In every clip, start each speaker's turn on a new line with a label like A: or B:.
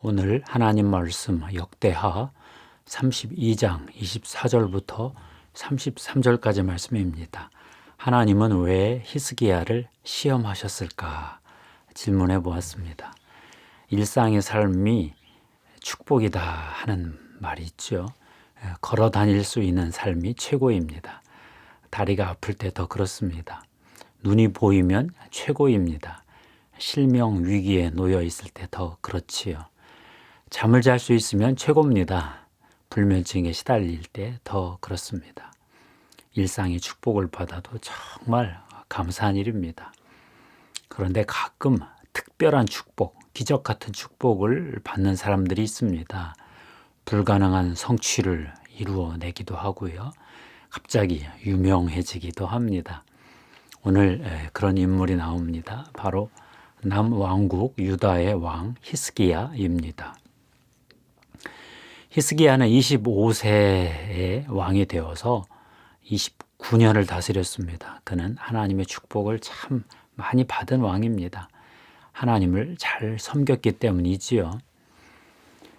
A: 오늘 하나님 말씀 역대하 32장 24절부터 33절까지 말씀입니다. 하나님은 왜 히스기야를 시험하셨을까 질문해 보았습니다. 일상의 삶이 축복이다 하는 말이 있죠. 걸어 다닐 수 있는 삶이 최고입니다. 다리가 아플 때 더 그렇습니다. 눈이 보이면 최고입니다. 실명 위기에 놓여 있을 때 더 그렇지요. 잠을 잘 수 있으면 최고입니다. 불면증에 시달릴 때 더 그렇습니다. 일상의 축복을 받아도 정말 감사한 일입니다. 그런데 가끔 특별한 축복, 기적 같은 축복을 받는 사람들이 있습니다. 불가능한 성취를 이루어내기도 하고요. 갑자기 유명해지기도 합니다. 오늘 그런 인물이 나옵니다. 바로 남왕국 유다의 왕 히스기야입니다. 히스기야는 25세에 왕이 되어서 29년을 다스렸습니다. 그는 하나님의 축복을 참 많이 받은 왕입니다. 하나님을 잘 섬겼기 때문이지요.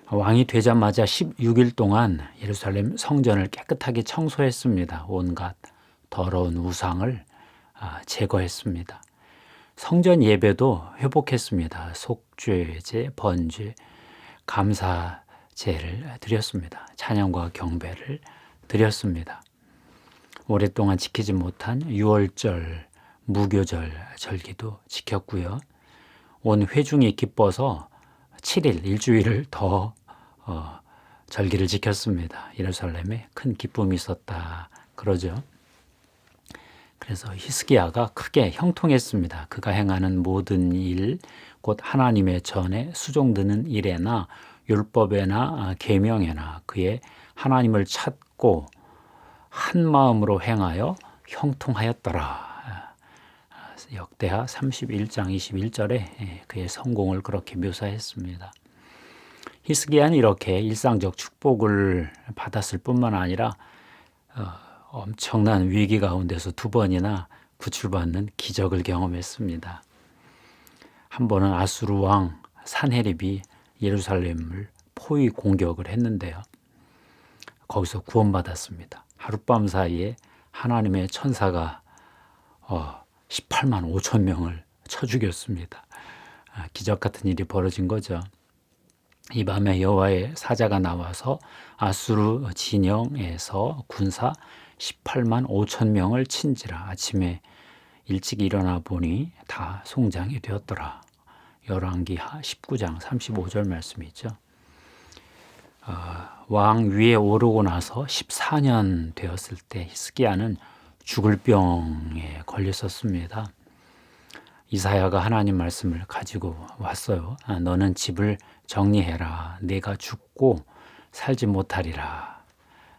A: 왕이 되자마자 16일 동안 예루살렘 성전을 깨끗하게 청소했습니다. 온갖 더러운 우상을 제거했습니다. 성전 예배도 회복했습니다. 속죄제, 번제, 감사제를 드렸습니다. 찬양과 경배를 드렸습니다. 오랫동안 지키지 못한 유월절, 무교절 절기도 지켰고요. 온 회중이 기뻐서 7일, 일주일을 더 절기를 지켰습니다. 예루살렘에 큰 기쁨이 있었다 그러죠. 그래서 히스기야가 크게 형통했습니다. 그가 행하는 모든 일, 곧 하나님의 전에 수종드는 일에나 율법에나 계명에나 그의 하나님을 찾고 한 마음으로 행하여 형통하였더라. 역대하 31장 21절에 그의 성공을 그렇게 묘사했습니다. 히스기야는 이렇게 일상적 축복을 받았을 뿐만 아니라 엄청난 위기 가운데서 2번이나 구출받는 기적을 경험했습니다. 한 번은 아수르 왕 산헤립이 예루살렘을 포위 공격을 했는데요. 거기서 구원받았습니다. 하룻밤 사이에 하나님의 천사가 18만 5천 명을 쳐 죽였습니다. 기적 같은 일이 벌어진 거죠. 이 밤에 여호와의 사자가 나와서 아수르 진영에서 군사 18만 5천 명을 친지라. 아침에 일찍 일어나 보니 다 송장이 되었더라. 열왕기하 19장 35절 말씀이죠. 왕 위에 오르고 나서 14년 되었을 때 히스기야는 죽을 병에 걸렸었습니다. 이사야가 하나님 말씀을 가지고 왔어요. 너는 집을 정리해라. 내가 죽고 살지 못하리라.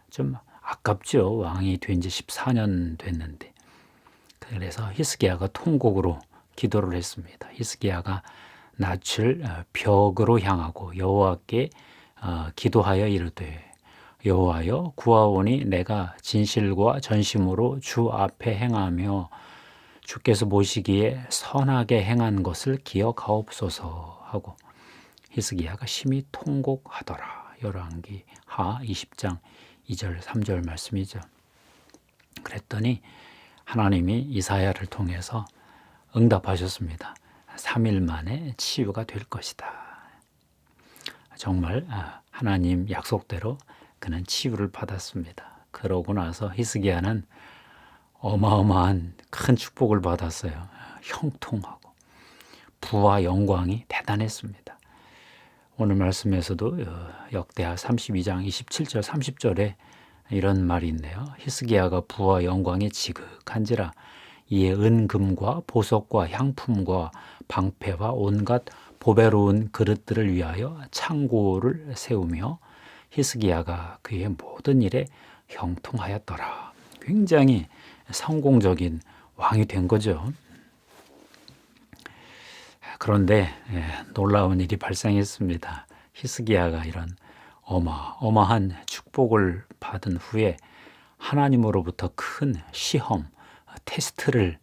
A: 좀 아깝죠. 왕이 된 지 14년 됐는데. 그래서 히스기야가 통곡으로 기도를 했습니다. 히스기야가 낯을 벽으로 향하고 여호와께 기도하여 이르되 여호와여 구하오니 내가 진실과 전심으로 주 앞에 행하며 주께서 보시기에 선하게 행한 것을 기억하옵소서 하고 히스기야가 심히 통곡하더라. 열왕기하 20장 2절 3절 말씀이죠. 그랬더니 하나님이 이사야를 통해서 응답하셨습니다. 3일 만에 치유가 될 것이다. 정말 하나님 약속대로 그는 치유를 받았습니다. 그러고 나서 히스기야는 어마어마한 큰 축복을 받았어요. 형통하고 부와 영광이 대단했습니다. 오늘 말씀에서도 역대하 32장 27절 30절에 이런 말이 있네요. 히스기야가 부와 영광에 지극한지라 이에 은금과 보석과 향품과 방패와 온갖 보배로운 그릇들을 위하여 창고를 세우며 히스기야가 그의 모든 일에 형통하였더라. 굉장히 성공적인 왕이 된 거죠. 그런데 놀라운 일이 발생했습니다. 히스기야가 이런 어마어마한 축복을 받은 후에 하나님으로부터 큰 시험, 테스트를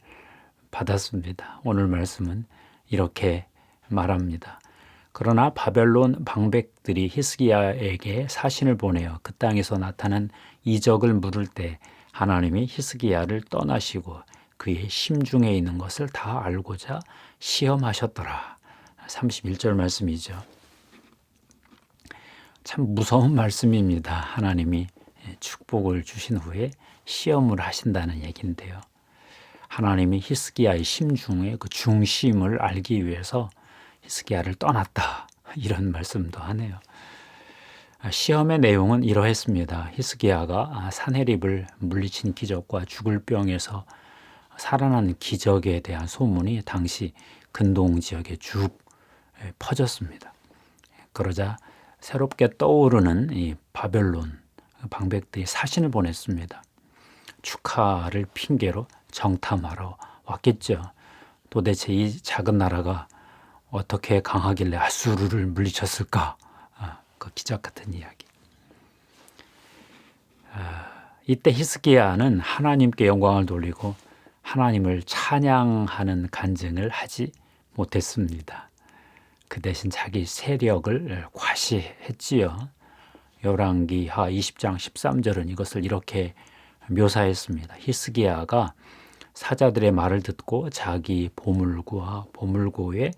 A: 받았습니다. 오늘 말씀은 이렇게 말합니다. 그러나 바벨론 방백들이 히스기야에게 사신을 보내어 그 땅에서 나타난 이적을 물을 때 하나님이 히스기야를 떠나시고 그의 심중에 있는 것을 다 알고자 시험하셨더라. 31절 말씀이죠. 참 무서운 말씀입니다. 하나님이 축복을 주신 후에 시험을 하신다는 얘기인데요. 하나님이 히스기야의 심중의 그 중심을 알기 위해서 히스기야를 떠났다. 이런 말씀도 하네요. 시험의 내용은 이러했습니다. 히스기야가 사네립을 물리친 기적과 죽을 병에서 살아난 기적에 대한 소문이 당시 근동 지역에 쭉 퍼졌습니다. 그러자 새롭게 떠오르는 이 바벨론 방백들이 사신을 보냈습니다. 축하를 핑계로 정탐하러 왔겠죠. 도대체 이 작은 나라가 어떻게 강하길래 아수르를 물리쳤을까? 그 기적 같은 이야기. 이때 히스기야는 하나님께 영광을 돌리고 하나님을 찬양하는 간증을 하지 못했습니다. 그 대신 자기 세력을 과시했지요. 열왕기하 20장 13절은 이것을 이렇게 묘사했습니다. 히스기야가 사자들의 말을 듣고 자기 보물고에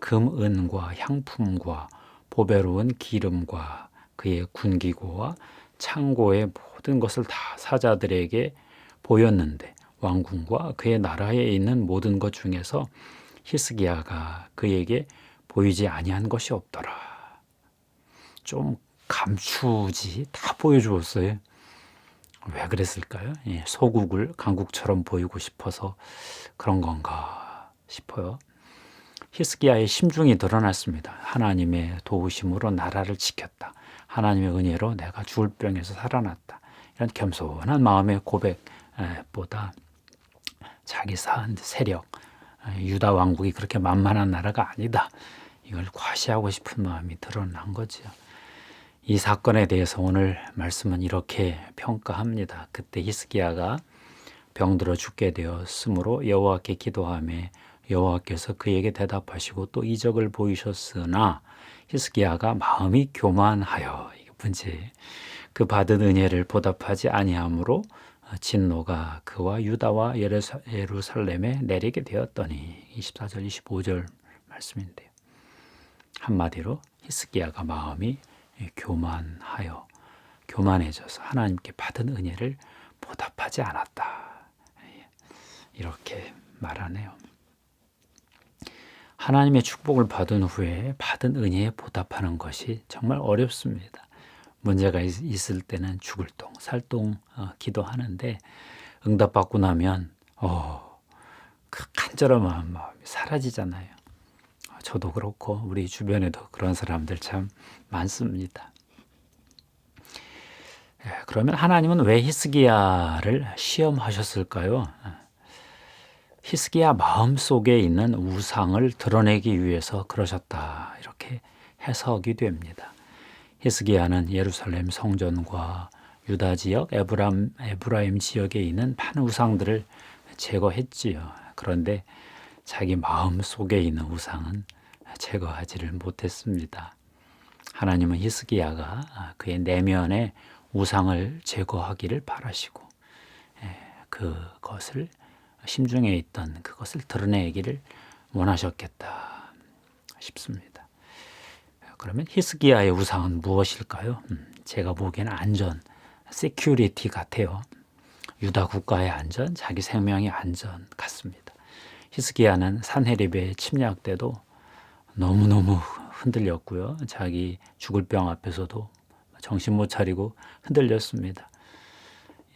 A: 금, 은과 향품과 보배로운 기름과 그의 군기고와 창고의 모든 것을 다 사자들에게 보였는데 왕궁과 그의 나라에 있는 모든 것 중에서 히스기야가 그에게 보이지 아니한 것이 없더라. 좀 감추지 다 보여주었어요. 왜 그랬을까요? 소국을 강국처럼 보이고 싶어서 그런 건가 싶어요. 히스기야의 심중이 드러났습니다. 하나님의 도우심으로 나라를 지켰다. 하나님의 은혜로 내가 죽을 병에서 살아났다. 이런 겸손한 마음의 고백보다 자기 세력, 유다 왕국이 그렇게 만만한 나라가 아니다. 이걸 과시하고 싶은 마음이 드러난 거죠. 이 사건에 대해서 오늘 말씀은 이렇게 평가합니다. 그때 히스기야가 병들어 죽게 되었으므로 여호와께 기도하며 여호와께서 그에게 대답하시고 또 이적을 보이셨으나 히스기야가 마음이 교만하여 이게 문제. 그 받은 은혜를 보답하지 아니하므로 진노가 그와 유다와 예루살렘에 내리게 되었더니 24절 25절 말씀인데요. 한마디로 히스기야가 마음이 교만해져서 하나님께 받은 은혜를 보답하지 않았다. 이렇게 말하네요. 하나님의 축복을 받은 후에 받은 은혜에 보답하는 것이 정말 어렵습니다. 문제가 있을 때는 죽을 똥, 살똥 기도하는데 응답받고 나면 그 간절한 마음이 사라지잖아요. 저도 그렇고 우리 주변에도 그런 사람들 참 많습니다. 그러면 하나님은 왜 히스기야를 시험하셨을까요? 히스기야 마음속에 있는 우상을 드러내기 위해서 그러셨다. 이렇게 해석이 됩니다. 히스기야는 예루살렘 성전과 유다 지역, 에브라임 지역에 있는 많은 우상들을 제거했지요. 그런데 자기 마음속에 있는 우상은 제거하지를 못했습니다. 하나님은 히스기야가 그의 내면의 우상을 제거하기를 바라시고 그것을 심중에 있던 그것을 드러내기를 원하셨겠다 싶습니다. 그러면 히스기야의 우상은 무엇일까요? 제가 보기에는 안전, 세큐리티 같아요. 유다 국가의 안전, 자기 생명의 안전 같습니다. 히스기야는 산헤립의 침략 때도 너무너무 흔들렸고요. 자기 죽을 병 앞에서도 정신 못 차리고 흔들렸습니다.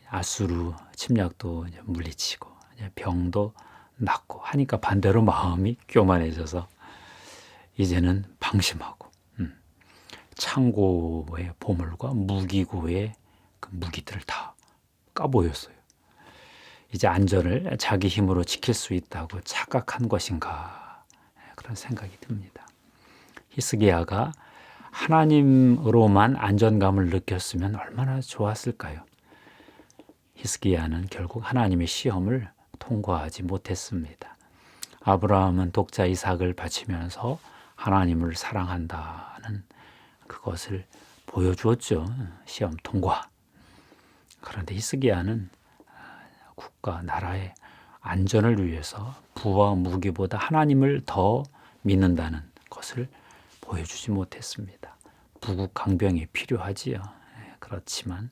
A: 아수르 침략도 물리치고 병도 낫고 하니까 반대로 마음이 교만해져서 이제는 방심하고 창고의 보물과 무기고의 그 무기들을 다 까보였어요. 이제 안전을 자기 힘으로 지킬 수 있다고 착각한 것인가 그런 생각이 듭니다. 히스기야가 하나님으로만 안전감을 느꼈으면 얼마나 좋았을까요? 히스기야는 결국 하나님의 시험을 통과하지 못했습니다. 아브라함은 독자 이삭을 바치면서 하나님을 사랑한다는 그것을 보여주었죠. 시험 통과. 그런데 히스기야는 국가, 나라의 안전을 위해서 부와 무기보다 하나님을 더 믿는다는 것을 보여주지 못했습니다. 부국 강병이 필요하지요. 그렇지만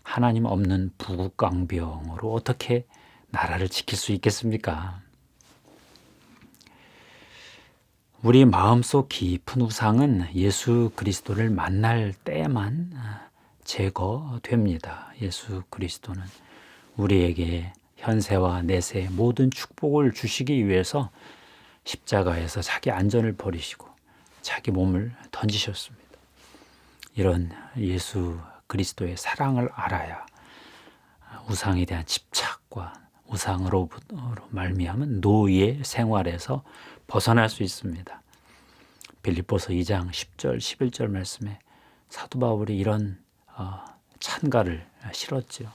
A: 하나님 없는 부국 강병으로 어떻게 나라를 지킬 수 있겠습니까? 우리 마음속 깊은 우상은 예수 그리스도를 만날 때만 제거됩니다. 예수 그리스도는 우리에게 현세와 내세 모든 축복을 주시기 위해서 십자가에서 자기 안전을 버리시고 자기 몸을 던지셨습니다. 이런 예수 그리스도의 사랑을 알아야 우상에 대한 집착과 우상으로 말미암은 노예 생활에서 벗어날 수 있습니다. 빌립보서 2장 10절 11절 말씀에 사도 바울이 이런 찬가를 실었지요.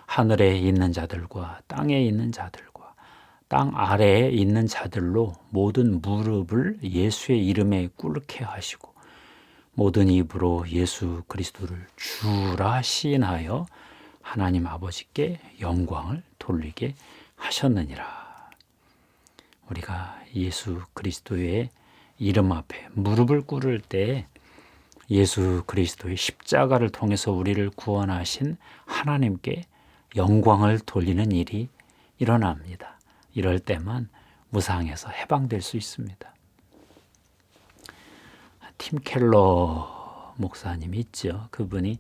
A: 하늘에 있는 자들과 땅에 있는 자들과 땅 아래에 있는 자들로 모든 무릎을 예수의 이름에 꿇게 하시고 모든 입으로 예수 그리스도를 주라 시인하여 하나님 아버지께 영광을 돌리게 하셨느니라. 우리가 예수 그리스도의 이름 앞에 무릎을 꿇을 때 예수 그리스도의 십자가를 통해서 우리를 구원하신 하나님께 영광을 돌리는 일이 일어납니다. 이럴 때만 우상에서 해방될 수 있습니다. 팀 켈러 목사님이 있죠. 그분이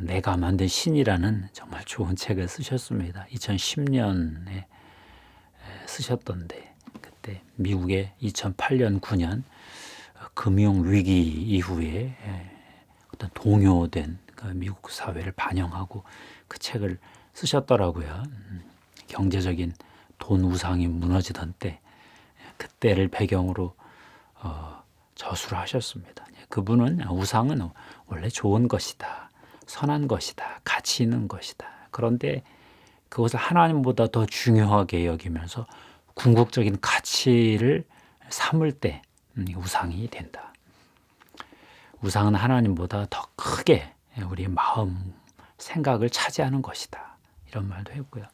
A: 내가 만든 신이라는 정말 좋은 책을 쓰셨습니다. 2010년에 쓰셨던데 그때 미국의 2008년 9년 금융 위기 이후에 어떤 동요된 그 미국 사회를 반영하고 그 책을 쓰셨더라고요. 경제적인 돈 우상이 무너지던 때 그때를 배경으로 저술을 하셨습니다. 그분은 우상은 원래 좋은 것이다. 선한 것이다. 가치 있는 것이다. 그런데 그것을 하나님보다 더 중요하게 여기면서 궁극적인 가치를 삼을 때 우상이 된다. 우상은 하나님보다 더 크게 우리의 마음, 생각을 차지하는 것이다. 이런 말도 했고요.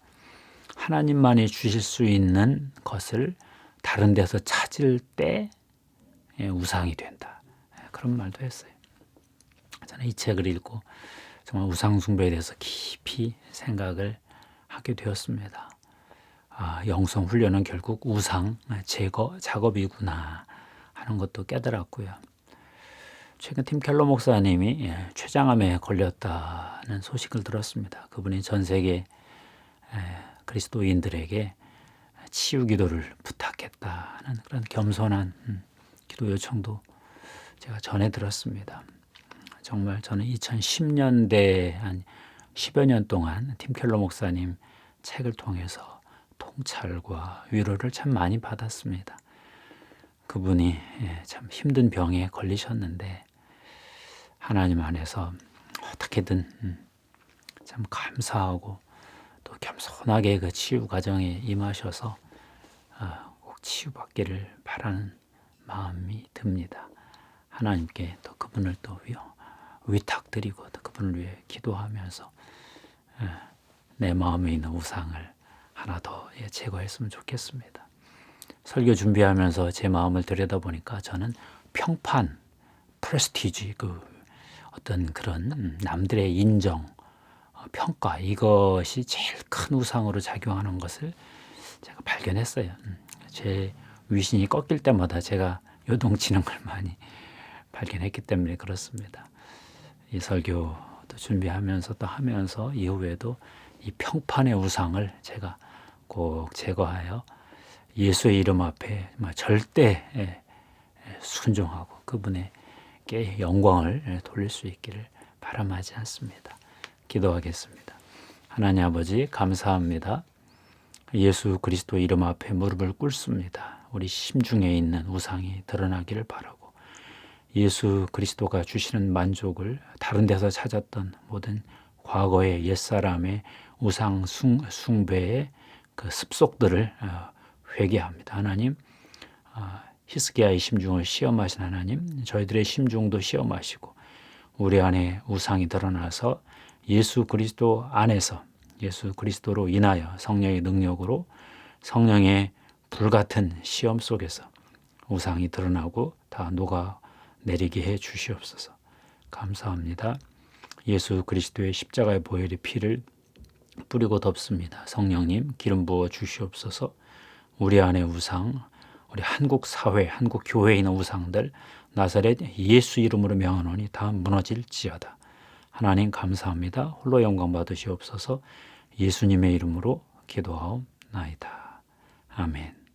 A: 하나님만이 주실 수 있는 것을 다른 데서 찾을 때 우상이 된다. 그런 말도 했어요. 저는 이 책을 읽고 정말 우상 숭배에 대해서 깊이 생각을 하게 되었습니다. 영성 훈련은 결국 우상 제거 작업이구나 하는 것도 깨달았고요. 최근 팀 켈러 목사님이 췌장암에 걸렸다는 소식을 들었습니다. 그분이 전 세계 그리스도인들에게 치유 기도를 부탁했다는 그런 겸손한 기도 요청도 제가 전해 들었습니다. 정말 저는 2010년대 한 10여 년 동안 팀 켈러 목사님 책을 통해서 통찰과 위로를 참 많이 받았습니다. 그분이 참 힘든 병에 걸리셨는데 하나님 안에서 어떻게든 참 감사하고 또 겸손하게 그 치유 과정에 임하셔서 꼭 치유받기를 바라는 마음이 듭니다. 하나님께 또 그분을 또 위탁드리고 또 그분을 위해 기도하면서 내 마음에 있는 우상을 하나 더 제거했으면 좋겠습니다. 설교 준비하면서 제 마음을 들여다보니까 저는 평판, 프레스티지, 어떤 그런 남들의 인정, 평가 이것이 제일 큰 우상으로 작용하는 것을 제가 발견했어요. 제 위신이 꺾일 때마다 제가 요동치는 걸 많이 발견했기 때문에 그렇습니다. 이 설교도 준비하면서 또 하면서 이후에도 이 평판의 우상을 제가 꼭 제거하여 예수의 이름 앞에 절대 순종하고 그분에게 영광을 돌릴 수 있기를 바람하지 않습니다. 기도하겠습니다. 하나님 아버지 감사합니다. 예수 그리스도 이름 앞에 무릎을 꿇습니다. 우리 심중에 있는 우상이 드러나기를 바라고 예수 그리스도가 주시는 만족을 다른 데서 찾았던 모든 과거의 옛사람의 우상 숭배의 그 습속들을 회개합니다. 하나님 히스기야의 심중을 시험하신 하나님, 저희들의 심중도 시험하시고 우리 안에 우상이 드러나서 예수 그리스도 안에서 예수 그리스도로 인하여 성령의 능력으로 성령의 불같은 시험 속에서 우상이 드러나고 다 녹아내리게 해 주시옵소서. 감사합니다. 예수 그리스도의 십자가의 보혈의 피를 뿌리고 덮습니다. 성령님 기름 부어 주시옵소서. 우리 안에 우상, 우리 한국 사회, 한국 교회에 있는 우상들 나사렛 예수 이름으로 명하노니 다 무너질지어다. 하나님 감사합니다. 홀로 영광 받으시옵소서. 예수님의 이름으로 기도하옵나이다. 아멘.